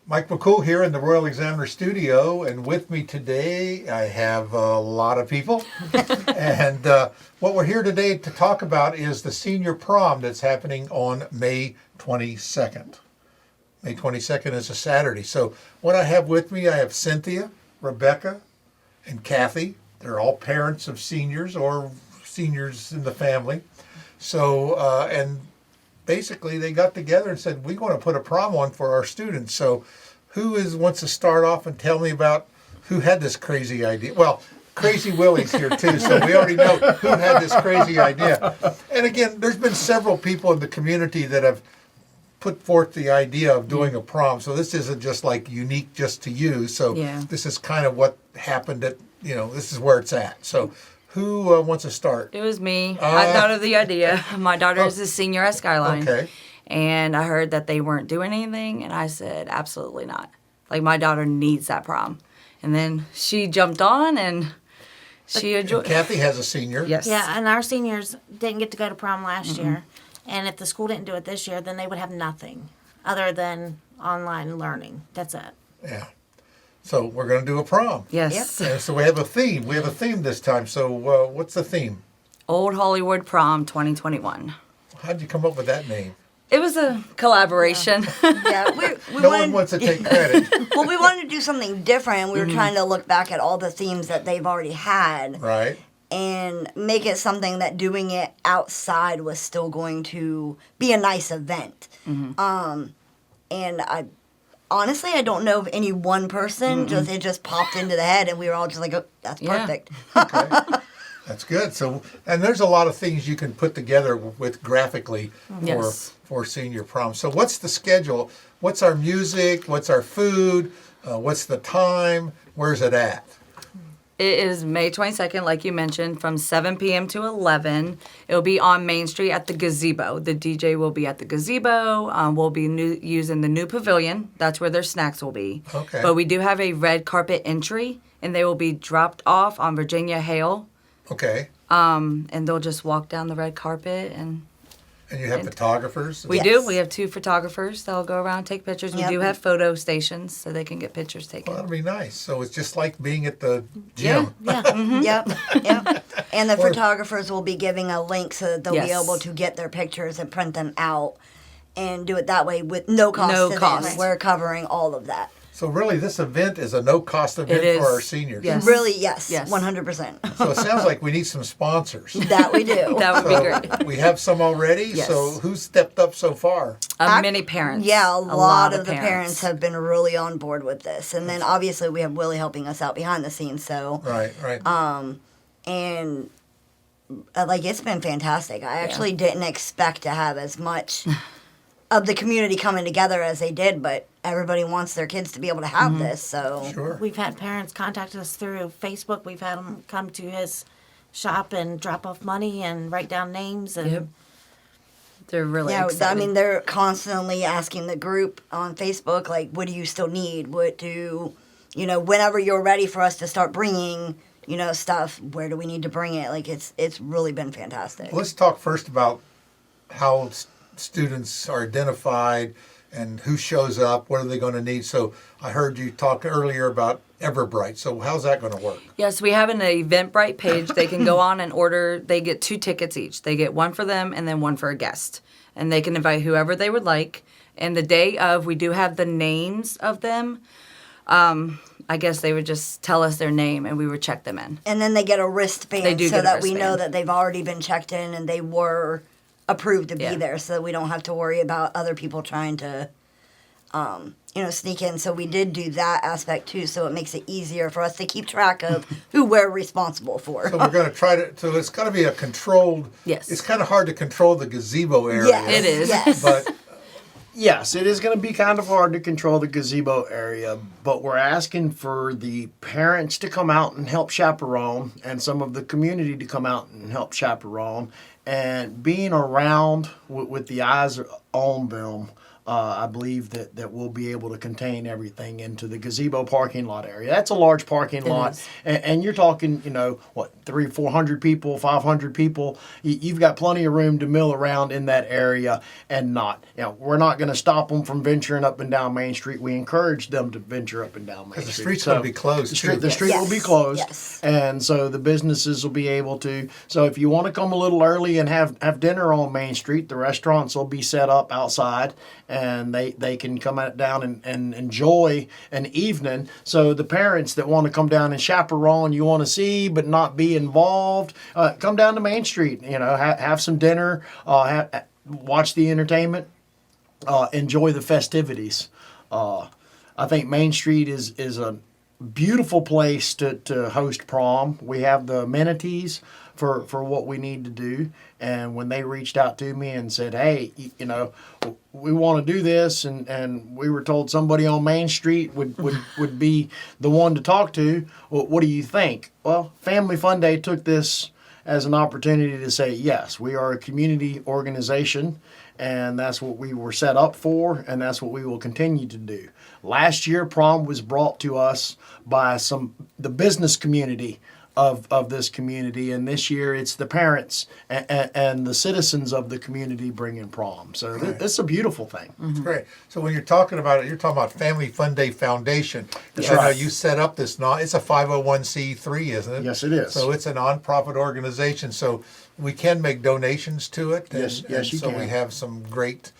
Mike McCool here in the Royal Examiner Studio, and with me today I have a lot of people. And what we're here today to talk about is the senior prom that's happening on May 22nd. May 22nd is a Saturday. So what I have with me, I have Cynthia, Rebecca, and Kathy. They're all parents of seniors or seniors in the family. So, and basically they got together and said, we want to put a prom on for our students. So wants to start off and tell me about who had this crazy idea? Well, Crazy Willie's here too, so we already know who had this crazy idea. And again, there's been several people in the community that have put forth the idea of doing a prom. So this isn't just like unique just to you. So This is kind of what happened at, this is where it's at. So who wants to start? It was me. I thought of the idea. My daughter is a senior at Skyline. Okay. And I heard that they weren't doing anything, and I said, absolutely not. Like, my daughter needs that prom. And then she jumped on, and she enjoyed it. Kathy has a senior. Yes. Yeah, and our seniors didn't get to go to prom last year. And if the school didn't do it this year, then they would have nothing other than online learning. That's it. Yeah. So we're going to do a prom. Yes. And so we have a theme. We have a theme this time. So what's the theme? Old Hollywood Prom 2021. How'd you come up with that name? It was a collaboration. Yeah, we No wanted, one wants to take credit. well, we wanted to do something different. We were trying to look back at all the themes that they've already had Right. and make it something that doing it outside was still going to be a nice event. And I honestly, I don't know of any one person. It just popped into the head, and we were all just like, "Oh, that's perfect." Okay. That's good. So, and there's a lot of things you can put together with graphically for senior prom. So what's the schedule? What's our music? What's our food? What's the time? Where's it at? It is May 22nd, like you mentioned, from 7 p.m. to 11. It'll be on Main Street at the gazebo. The DJ will be at the gazebo. We'll be using the new pavilion. That's where their snacks will be. Okay. But we do have a red carpet entry, and they will be dropped off on Virginia Hale. Okay. And they'll just walk down the red carpet. And you have photographers? we do. We have 2 photographers that'll go around and take pictures. We do have photo stations so they can get pictures taken. Well, that'll be nice. So it's just like being at the gym. Yep. And the photographers will be giving a link so that they'll be able to get their pictures and print them out and do it that way with no cost to them. We're covering all of that. So really, this event is a no-cost event for our seniors. Yes. Really, yes. 100%. So it sounds like we need some sponsors. That we do. That would be great. We have some already. Yes. So who's stepped up so far? Many parents. Yeah, a lot of the parents have been really on board with this. And then obviously we have Willie helping us out behind the scenes. So Right. and like it's been fantastic. I actually didn't expect to have as much of the community coming together as they did, but everybody wants their kids to be able to have this. So Sure. We've had parents contact us through Facebook. We've had them come to his shop and drop off money and write down names. And They're really yeah, excited. I mean, they're constantly asking the group on Facebook, like, what do you still need? What do, whenever you're ready for us to start bringing, stuff, where do we need to bring it? Like, it's really been fantastic. Let's talk first about how students are identified and who shows up, what are they going to need. So I heard you talk earlier about Everbright. So how's that going to work? Yes, we have an Eventbrite page. They can go on and order. They get 2 tickets each. They get one for them and then one for a guest. And they can invite whoever they would like. And the day of, we do have the names of them. I guess they would just tell us their name and we would check them in. And then they get a wristband They do so get a that we know wristband. that they've already been checked in and they were approved to be there, so that we don't have to worry about other people trying to sneak in. So we did do that aspect too, so it makes it easier for us to keep track of who we're responsible for. So we're going to try to, so it's going to be a controlled, it's kind of hard to control the gazebo area. Yes, It is. Yes. But Yes, it is going to be kind of hard to control the gazebo area, but we're asking for the parents to come out and help chaperone and some of the community to come out and help chaperone. And being around with the eyes on them, I believe that we'll be able to contain everything into the gazebo parking lot area. That's a large parking lot, is. and you're talking, 400 people, 500 people. You've got plenty of room to mill around in that area, and we're not going to stop them from venturing up and down Main Street. We encourage them to venture up and down Main Street. Because the street's going to be closed, The street will be Yes, closed, yes. and so the businesses will be able to. So if you want to come a little early and have dinner on Main Street, the restaurants will be set up outside, and they can come down and enjoy an evening. So the parents that want to come down and chaperone, you want to see but not be involved, come down to Main Street. Have some dinner, watch the entertainment, enjoy the festivities. I think Main Street is a beautiful place to host prom. We have the amenities for what we need to do. And when they reached out to me and said, hey, we want to do this, and we were told somebody on Main Street would be the one to talk to, well, what do you think? Well, Family Fun Day took this as an opportunity to say, yes, we are a community organization, and that's what we were set up for, and that's what we will continue to do. Last year, prom was brought to us by the business community of this community, and this year it's the parents and the citizens of the community bringing prom. So this is a beautiful thing. That's great. So when you're talking about it, you're talking about Family Fun Day Foundation. That's I know right. you set up this, it's a 501c3, isn't it? Yes, it is. So it's a nonprofit organization, so we can make donations to it. Yes, you so can. we have some great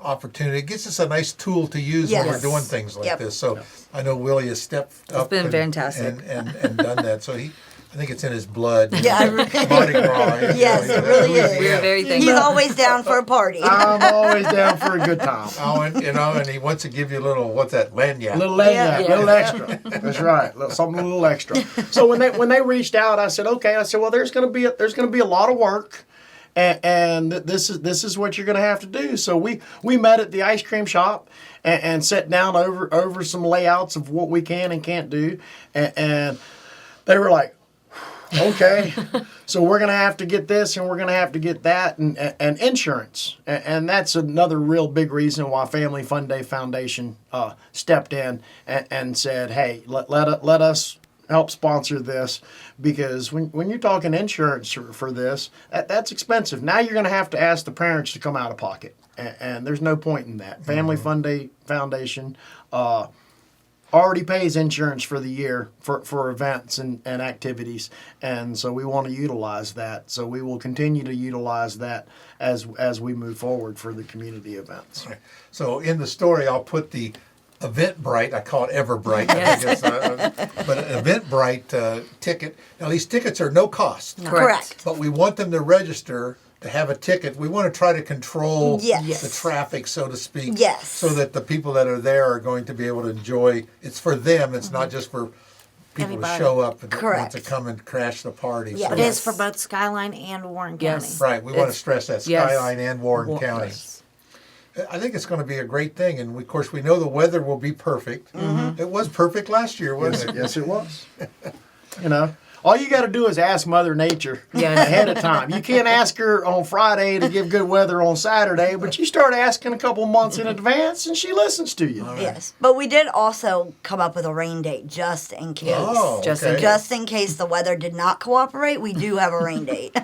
opportunity. It gives us a nice tool to use when we're Yes. doing things like Yep. this. So I know Willie has stepped up been and, fantastic. and done that. So I think it's in his blood. Yeah, I Mardi Gras. Yes, it really is. We are very He's thankful. always down for a party. I'm always down for a good time. Oh, and he wants to give you a little, what's that, lanyard? A little lanyard, Yeah. little extra. That's right, something a little extra. So when they reached out, I said, okay. I said, well, there's going to be a lot of work, and this is what you're going to have to do. So we met at the ice cream shop and sat down over some layouts of what we can and can't do, and they were like, okay, so we're going to have to get this and we're going to have to get that and insurance. And that's another real big reason why Family Fun Day Foundation stepped in and said, hey, let us help sponsor this, because when you're talking insurance for this, that's expensive. Now you're going to have to ask the parents to come out of pocket, and there's no point in that. Family Fun Day Foundation already pays insurance for the year for events and activities, and so we want to utilize that. So we will continue to utilize that as we move forward for the community events. So in the story, I'll put the Eventbrite. I call it Everbright. I think but an Eventbrite ticket. Now these tickets are no cost, Correct. but we want them to register to have a ticket. We want to try to control Yes. the traffic, so to speak, Yes. so that the people that are there are going to be able to enjoy. It's for them. It's not just for people Anybody. to show up and want Correct. to come and crash the party. Yeah. So It Yes. is for both Skyline and Warren County. Yes. right. We want to It's- stress that yes. Skyline and Warren County. Yes. I think it's going to be a great thing, and of course we know the weather will be perfect. It was perfect last year, wasn't it? Yes, it was. All you got to do is ask Mother Nature Yes. ahead of time. You can't ask her on Friday to give good weather on Saturday, but you start asking a couple months in advance, and she listens to you. Yes, but we did also come up with a rain date just in case. Oh, Just okay. in Just in case the weather did not cooperate, we do have a rain date.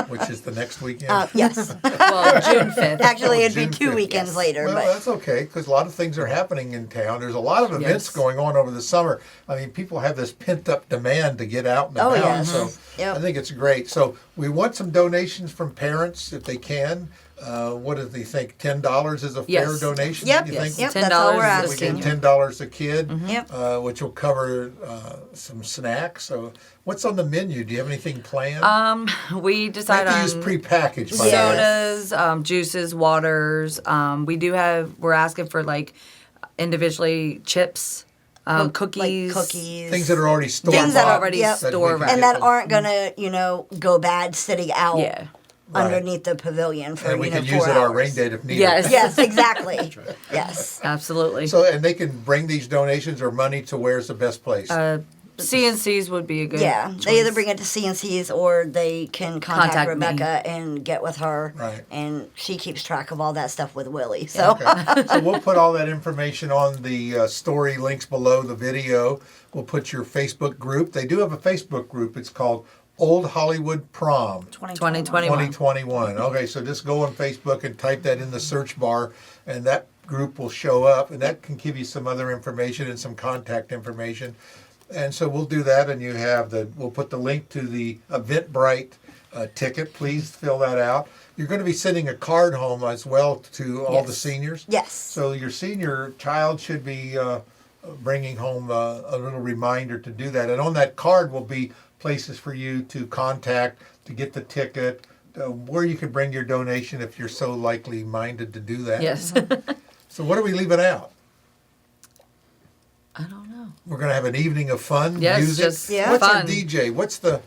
Which is the next weekend. Yes. Well, June 5th. Actually, it'd June be 2 5th. weekends Yes. later, Well, but that's okay, because a lot of things are happening in town. There's a lot of events Yes. going on over the summer. I mean, people have this pent-up demand to get out and Oh, about. yeah. So Yep. I think it's great. So we want some donations from parents if they can. What do they think? $10 is a fair Yes. donation? Yep. You Yep. think? Yep. That's all we're $10 is We a get asking. senior. $10 a kid, Yep. which will cover some snacks. So what's on the menu? Do you have anything planned? We I decide have to on use prepackaged. by the way. Yes. sodas, juices, waters. We're asking for like individually chips, cookies. like cookies. Things that are already stored. Things that are already yep. that we store can right. get and that them. aren't gonna, go bad sitting out Yeah. underneath the pavilion for And we can 4 use it our hours. rain date if needed. Yes. Yes, exactly. Yes. Absolutely. So, and they can bring these donations or money to where's the best place? CNCs would be a good. Yeah, they either bring it to CNC's or they can contact Contact me. Rebecca and get with her. Right. And she keeps track of all that stuff with Willie. So Okay. So we'll put all that information on the story links below the video. We'll put your Facebook group. They do have a Facebook group. It's called Old Hollywood Prom 2021. 2021. Okay, so just go on Facebook and type that in the search bar, and that group will show up, and that can give you some other information and some contact information. And so we'll do that, and we'll put the link to the Eventbrite ticket. Please fill that out. You're going to be sending a card home as well to all the Yes. seniors. yes. So your senior child should be bringing home a little reminder to do that. And on that card will be places for you to contact to get the ticket, where you can bring your donation if you're so likely minded to do that. Yes. So what are we leaving out? I don't know. We're going to have an evening of fun, Yes, music. just Yeah. What's fun. our DJ? What's the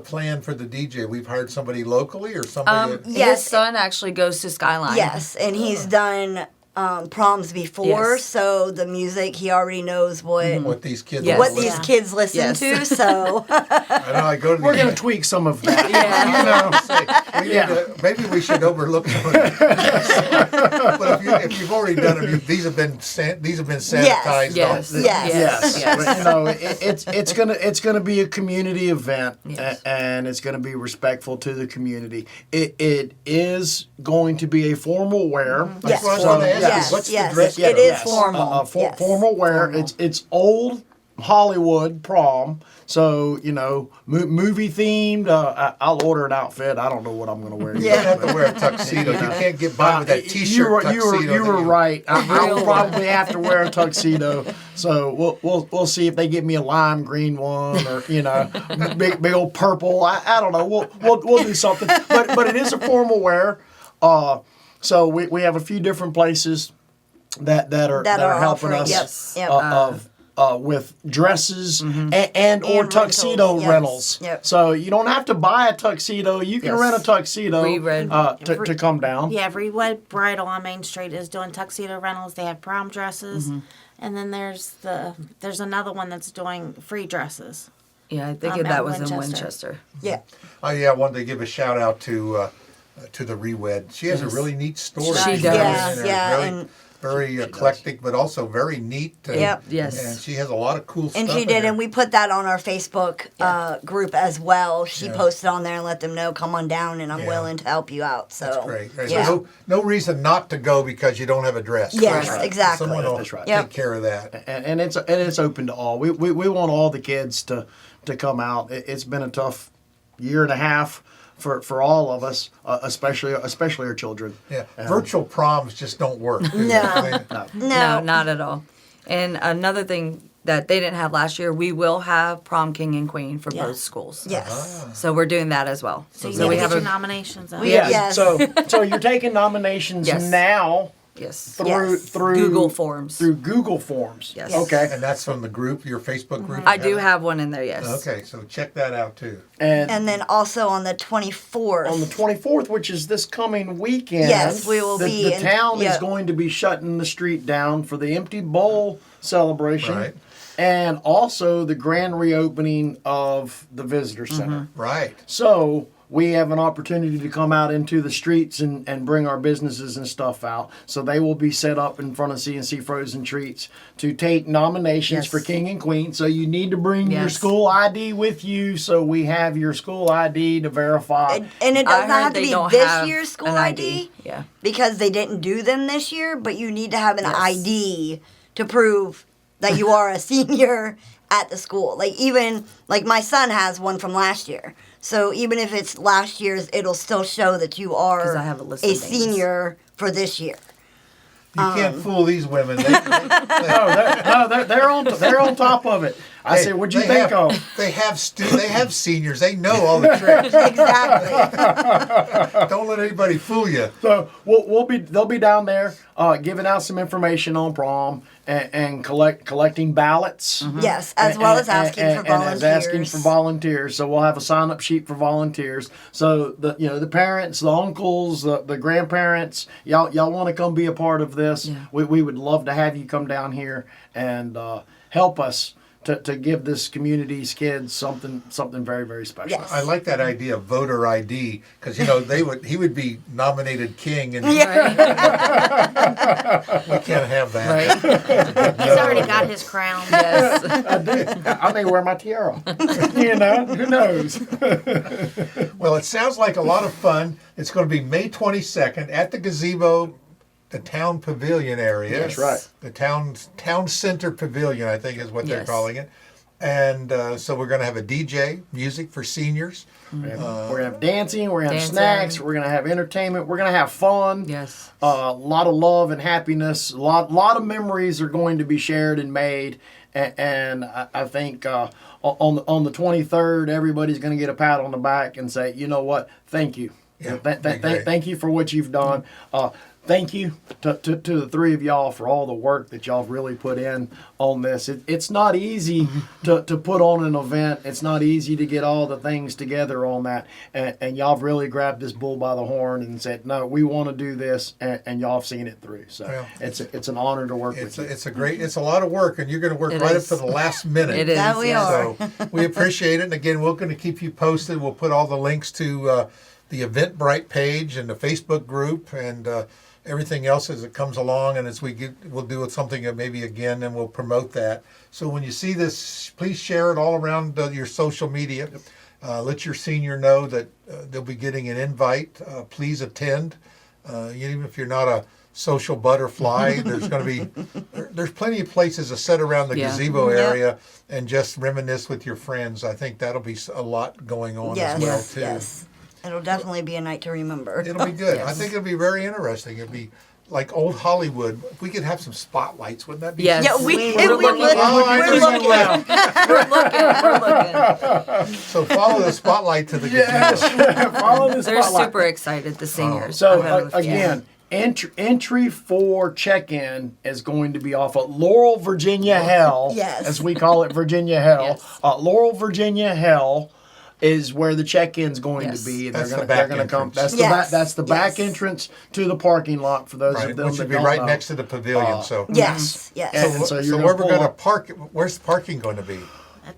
plan for the DJ? We've hired somebody locally or somebody. Yes. His son actually goes to Skyline. Yes, and he's done proms before, Yes. so the music he already knows what what these kids Yes. what want to these listen kids listen Yes. to. So I know I go to We're the going to tweak some of that. Yeah. We need to- maybe we should overlook some of it. But if you've already done them, these have been sanitized. Yes. off. Yes. Yes, Yes. But, you know, it's gonna be a community event, Yes. and it's gonna be respectful to the community. It is going to be a formal wear. That's Yes. what I was So, going to ask you. yes, What's yes. the dress It code? is formal. Yes. Formal wear. Formal. It's old Hollywood prom. So, you know, movie themed. I'll order an outfit. I don't know what I'm going to wear. You don't have to wear a tuxedo. You can't get by with that T-shirt tuxedo. You were that right. I'll Real probably have to wear a tuxedo. So we'll see if they give me a lime green one or big old purple. I don't know. We'll do something. But it is a formal wear. So we have a few different places that are helping offering, us yes, yep. with dresses and And or tuxedo rentals, yes, rentals. yep. So you don't have to buy a tuxedo. You can Yes. rent a tuxedo Re-rent. to come down. Yeah, Everywhere Bridal on Main Street is doing tuxedo rentals. They have prom dresses, and then there's another one that's doing free dresses. Yeah, I think At that was in Winchester. Winchester. yeah, Oh yeah, I wanted to give a shout out to the Rewed. She has a really neat story. She She's does. got in there. Yeah, Very, and- very eclectic, but also very neat. And, Yep. Yes. And she has a lot of cool stuff. and she in did, there. and we put that on our Facebook group as well. She Yeah. posted on there and let them know, come on down, and I'm Yeah. willing to help you out. So That's great. Right. Yeah. So no reason not to go because you don't have a dress. Yes, Right. exactly. Someone will That's right. take Yep. care of that. And it's open to all. We want all the kids to come out. It's been a tough year and a half for all of us, especially our children. Yeah. Virtual proms just don't work. do they? No. I mean, No, not at all. And another thing that they didn't have last year, we will have prom king and queen for Yeah. both schools. yes, So we're doing that as well. So you So need we to have get your a nominations out. Yeah. Yes. So you're taking nominations Yes. now yes through Yes. through Google Forms. Through Google Forms. Yes. Okay. and that's from the group, your Facebook group. I do have one in there. Yes. Okay, so check that out too. and then also on the 24th. On the 24th, which is this coming weekend, Yes, we will the, be the in- town is yeah. going to be shutting the street down for the Empty Bowl celebration, Right. and also the grand reopening of the visitor center. Right. So we have an opportunity to come out into the streets and bring our businesses and stuff out. So they will be set up in front of CNC Frozen Treats to take nominations Yes. for King and Queen. So you need to bring your Yes. school ID with you, so we have your school ID to verify. and it I does heard not have to they be don't this have year's school an ID. Yeah. Because they didn't do them this year, but you need to have an Yes. ID to prove that you are a senior at the school. Like even like my son has one from last year. So even if it's last year's, it'll still show that you 'Cause are I have a list a of names. senior for this year. You can't fool these women. They They're on top of it. I said, what'd you think of? They have seniors. They know all the tricks. Exactly. Don't let anybody fool you. So they'll be down there giving out some information on prom and collecting ballots. Yes, as well as asking for volunteers. And asking for volunteers. So we'll have a sign up sheet for volunteers. So the parents, the uncles, the grandparents, y'all want to come be a part of this. Yeah. We would love to have you come down here and help us to give this community's kids something very, very special. Yes. I like that idea of voter ID because he would be nominated king and we can't have that. Right. He's already got his crown. Yes. I may wear my tiara. Who knows? Well, it sounds like a lot of fun. It's going to be May 22nd at the gazebo, the town pavilion area. That's right. The town center pavilion, I think, is what they're Yes. calling it. And so we're going to have a DJ, music for seniors. We're gonna have dancing. We're gonna have Dancing. snacks. We're gonna have entertainment. We're gonna have fun. Yes. A lot of love and happiness. A lot of memories are going to be shared and made. And I think on the 23rd, everybody's going to get a pat on the back and say, you know what? Thank you. Yeah, great. Thank you for what you've done. Thank you to the three of y'all for all the work that y'all really put in on this. It's not easy to put on an event. It's not easy to get all the things together on that. And y'all have really grabbed this bull by the horn and said, no, we want to do this. And y'all have seen it through. So Well, it's an honor to work with you. It's a lot of work, and you're going to work It right is. up to the last minute. It is. That we yes. are. So we appreciate it. And again, we're going to keep you posted. We'll put all the links to the Eventbrite page and the Facebook group and everything else as it comes along. And as we'll do something maybe again, and we'll promote that. So when you see this, please share it all around your social media. Let your senior know that they'll be getting an invite. Please attend. Even if you're not a social butterfly, there's going to be there's plenty of places to sit around the Yeah. gazebo Yep. area and just reminisce with your friends. I think that'll be a lot going on Yes, as well too. yes. It'll definitely be a night to remember. It'll be good. I Yes. think it'll be very interesting. It'll be like old Hollywood. If we could have some spotlights, wouldn't that be? Yes. Yeah, we We're would. looking. Oh, I We're knew you looking. would. We're looking. So follow the spotlight to the Yes. gazebo. Follow this They're spotlight. super excited, the seniors. So I've had- again, entry for check-in is going to be off of Laurel, Virginia Hell, Yes. as we call it, Virginia Hell. Yes. Laurel, Virginia Hell is where the check-in's going Yes. to be. And That's they're the gonna back come. entrance. That's the Yes. back. That's the back Yes. entrance to the parking lot for those Right, of them which that would be don't right know. next to the pavilion. So Yes, yes. And so so you're where gonna we're pull going to up- park? Where's the parking going to be?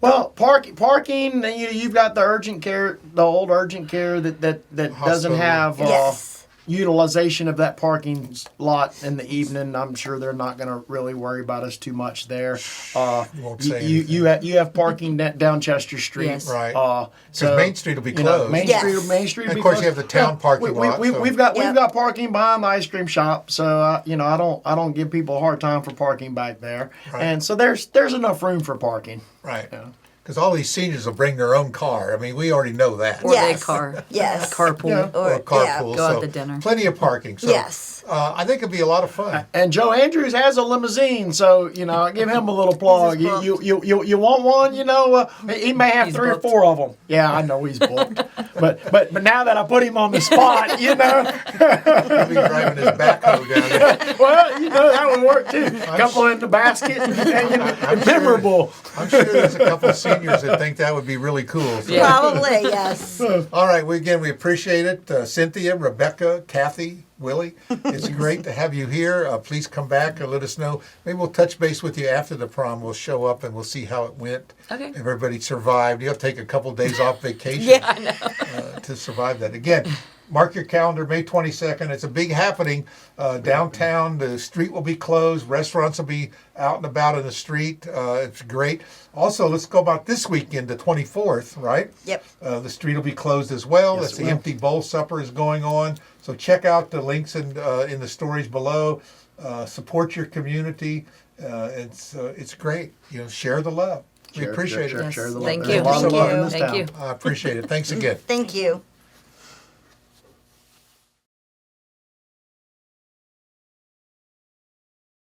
Well, parking. You've got the urgent care, the old urgent care that doesn't Hospital. have Yes. utilization of that parking lot in the evening. I'm sure they're not going to really worry about us too much there. Won't say You have parking down Chester Street. Yes. Right. So Main Street will be you know, closed. Main Yes. Street. And will of be course, closed. you have the town parking lot, so- We've Yep. got parking behind the ice cream shop. So I don't give people a hard time for parking back there. Right. And so there's enough room for parking. Right. Because all these seniors will bring their own car. I mean, we already know that. Or Yes. they car. Yes. Carpool. Yeah. Or carpool. Go out so to dinner. Plenty of parking. So Yes. I think it'll be a lot of fun. And Joe Andrews has a limousine, so give him a little plug. He's booked. You want one? He may have He's 3 booked. or 4 of them. Yeah, I know he's booked. but now that I put him on the spot, He'll be driving his backhoe down there. well, that would work too. A couple in the basket, and memorable. I'm sure there's a couple of seniors that think that would be really cool. So. Yeah. Probably, yes. All right. We appreciate it. Cynthia, Rebecca, Kathy, Willie, it's great to have you here. Please come back and let us know. Maybe we'll touch base with you after the prom. We'll show up and we'll see how it went. Okay. If everybody survived. You'll take a couple days off vacation Yeah, I know. to survive that. Again, mark your calendar, May 22nd. It's a big happening downtown. The street will be closed. Restaurants will be out and about in the street. It's great. Also, let's go about this weekend, the 24th, right? Yep. The street will be closed as well. Yes, That's it the will. Empty Bowl Supper is going on. So check out the links in the stories below. Support your community. It's great. Share the love. We appreciate it. Yes. Share the love. Thank There's you. a lot of Thank love in you. this Thank town. you. I appreciate it. Thanks again. Thank you.